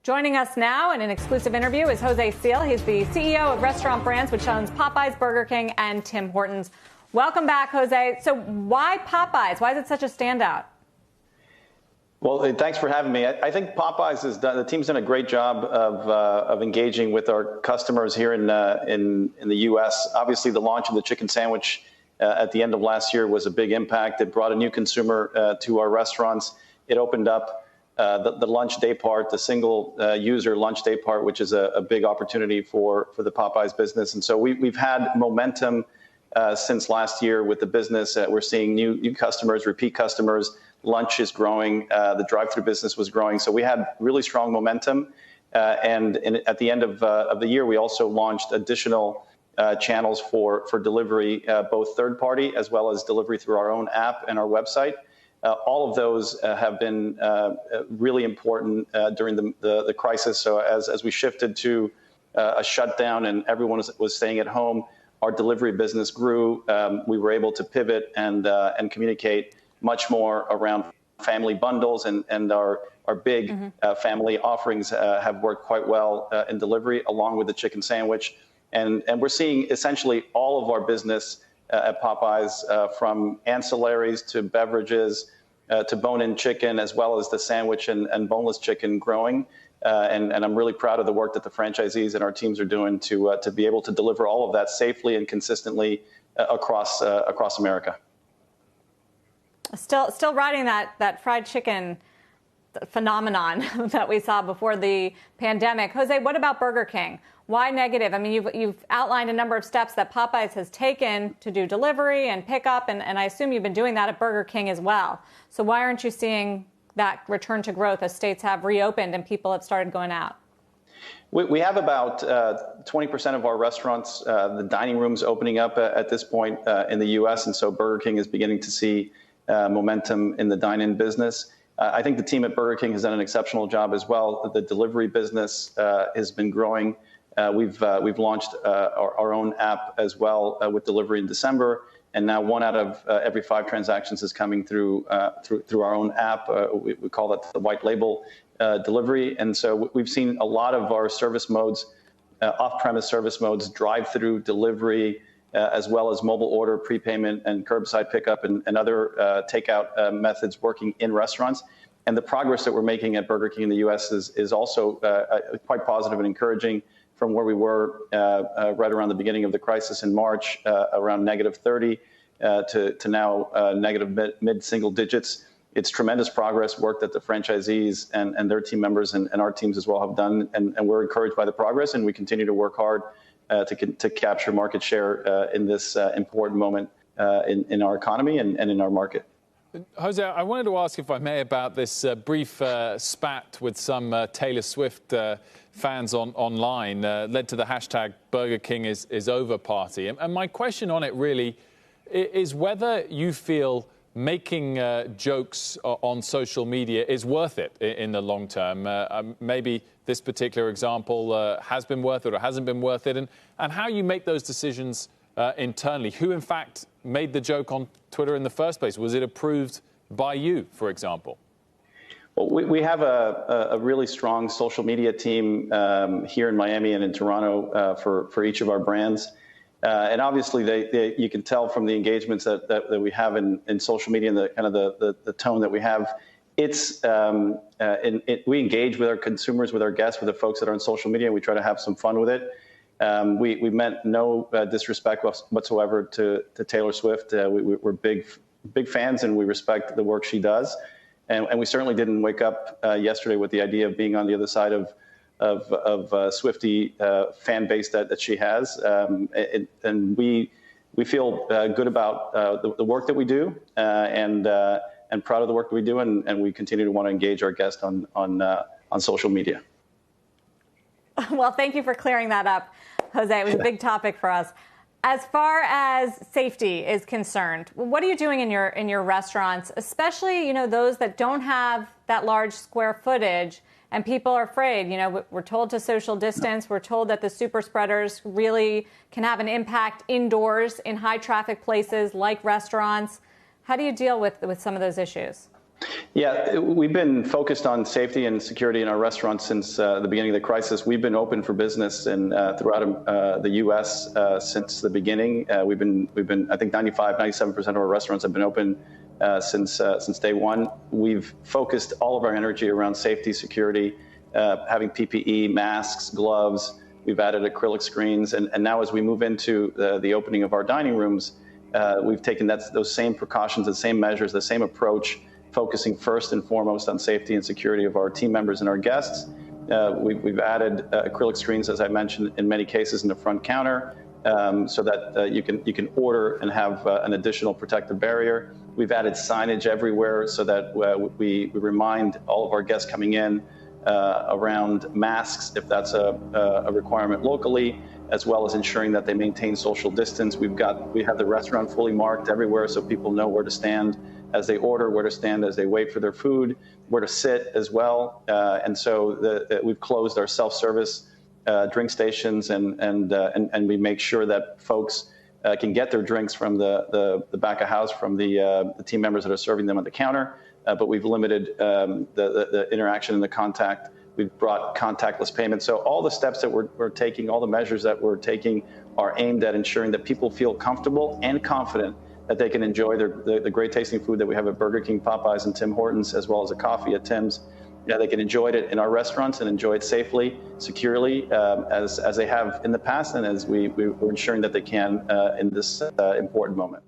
Joining us now in an exclusive interview is Jose Seal. He's the CEO of Restaurant Brands, which owns Popeyes, Burger King, and Tim Hortons. Welcome back, Jose. So why Popeyes? Why is it such a standout? Well, thanks for having me. I think Popeyes the team's done a great job of engaging with our customers here in the U.S. Obviously, the launch of the chicken sandwich at the end of last year was a big impact. It brought a new consumer to our restaurants. It opened up the lunch day part, the single user lunch day part, which is a big opportunity for the Popeyes business. And so we've had momentum since last year with the business. We're seeing new customers, repeat customers. Lunch is growing. The drive-through business was growing. So we had really strong momentum. And at the end of the year, we also launched additional channels for delivery, both third-party as well as delivery through our own app and our website. All of those have been really important during the crisis. So as we shifted to a shutdown and everyone was staying at home, our delivery business grew. We were able to pivot and communicate much more around family bundles, and our big family offerings have worked quite well in delivery, along with the chicken sandwich. And we're seeing essentially all of our business at Popeyes, from ancillaries to beverages to bone-in chicken, as well as the sandwich and boneless chicken growing. And I'm really proud of the work that the franchisees and our teams are doing to be able to deliver all of that safely and consistently across America. Still riding that fried chicken phenomenon that we saw before the pandemic. Jose, what about Burger King? Why negative? I mean, you've outlined a number of steps that Popeyes has taken to do delivery and pickup, and I assume you've been doing that at Burger King as well. So why aren't you seeing that return to growth as states have reopened and people have started going out? We have about 20% of our restaurants, the dining rooms opening up at this point in the U.S., and so Burger King is beginning to see momentum in the dine-in business. I think the team at Burger King has done an exceptional job as well. The delivery business has been growing. We've launched our own app as well with delivery in December, and now 1 out of every 5 transactions is coming through our own app. We call that the white label delivery, and so we've seen a lot of our service modes, off-premise service modes, drive-through delivery, as well as mobile order, prepayment, and curbside pickup, and other takeout methods working in restaurants. And the progress that we're making at Burger King in the U.S. is also quite positive and encouraging from where we were right around the beginning of the crisis in March, around -30 to now negative mid-single digits. It's tremendous progress, work that the franchisees and their team members and our teams as well have done, and we're encouraged by the progress, and we continue to work hard to capture market share in this important moment in our economy and in our market. Jose, I wanted to ask, if I may, about this brief spat with some Taylor Swift fans online, led to the hashtag Burger King is over party. And my question on it really is whether you feel making jokes on social media is worth it in the long term. Maybe this particular example has been worth it or hasn't been worth it, and how you make those decisions internally. Who, in fact, made the joke on Twitter in the first place? Was it approved by you, for example? Well, we have a really strong social media team here in Miami and in Toronto for each of our brands. And obviously, you can tell from the engagements that we have in social media and the kind of the tone that we have. We engage with our consumers, with our guests, with the folks that are on social media, and we try to have some fun with it. We meant no disrespect whatsoever to Taylor Swift. We're big fans, and we respect the work she does. And we certainly didn't wake up yesterday with the idea of being on the other side of Swiftie fan base that she has. And we feel good about the work that we do and proud of the work that we do. And we continue to want to engage our guests on social media. Well, thank you for clearing that up, Jose. It was a big topic for us. As far as safety is concerned, what are you doing in your restaurants, especially, those that don't have that large square footage and people are afraid? We're told to social distance. We're told that the super spreaders really can have an impact indoors in high traffic places like restaurants. How do you deal with some of those issues? Yeah, we've been focused on safety and security in our restaurants since the beginning of the crisis. We've been open for business throughout the U.S. Since the beginning. We've been, I think 97% of our restaurants have been open since day one. We've focused all of our energy around safety, security, having PPE, masks, gloves. We've added acrylic screens, and now as we move into the opening of our dining rooms, we've taken those same precautions, the same measures, the same approach, focusing first and foremost on safety and security of our team members and our guests. We've added acrylic screens, as I mentioned, in many cases in the front counter, so that you can order and have an additional protective barrier. We've added signage everywhere so that we remind all of our guests coming in around masks, if that's a requirement locally, as well as ensuring that they maintain social distance. We have the restaurant fully marked everywhere so people know where to stand as they order, where to stand as they wait for their food, where to sit as well. And so we've closed our self-service drink stations, and we make sure that folks can get their drinks from the back of house from the team members that are serving them at the counter. But we've limited the interaction and the contact. We've brought contactless payments. So all the steps that we're taking, all the measures that we're taking are aimed at ensuring that people feel comfortable and confident that they can enjoy the great tasting food that we have at Burger King, Popeyes, and Tim Hortons, as well as a coffee at Tim's. Yeah, they can enjoy it in our restaurants and enjoy it safely, securely, as they have in the past, and as we're ensuring that they can in this important moment.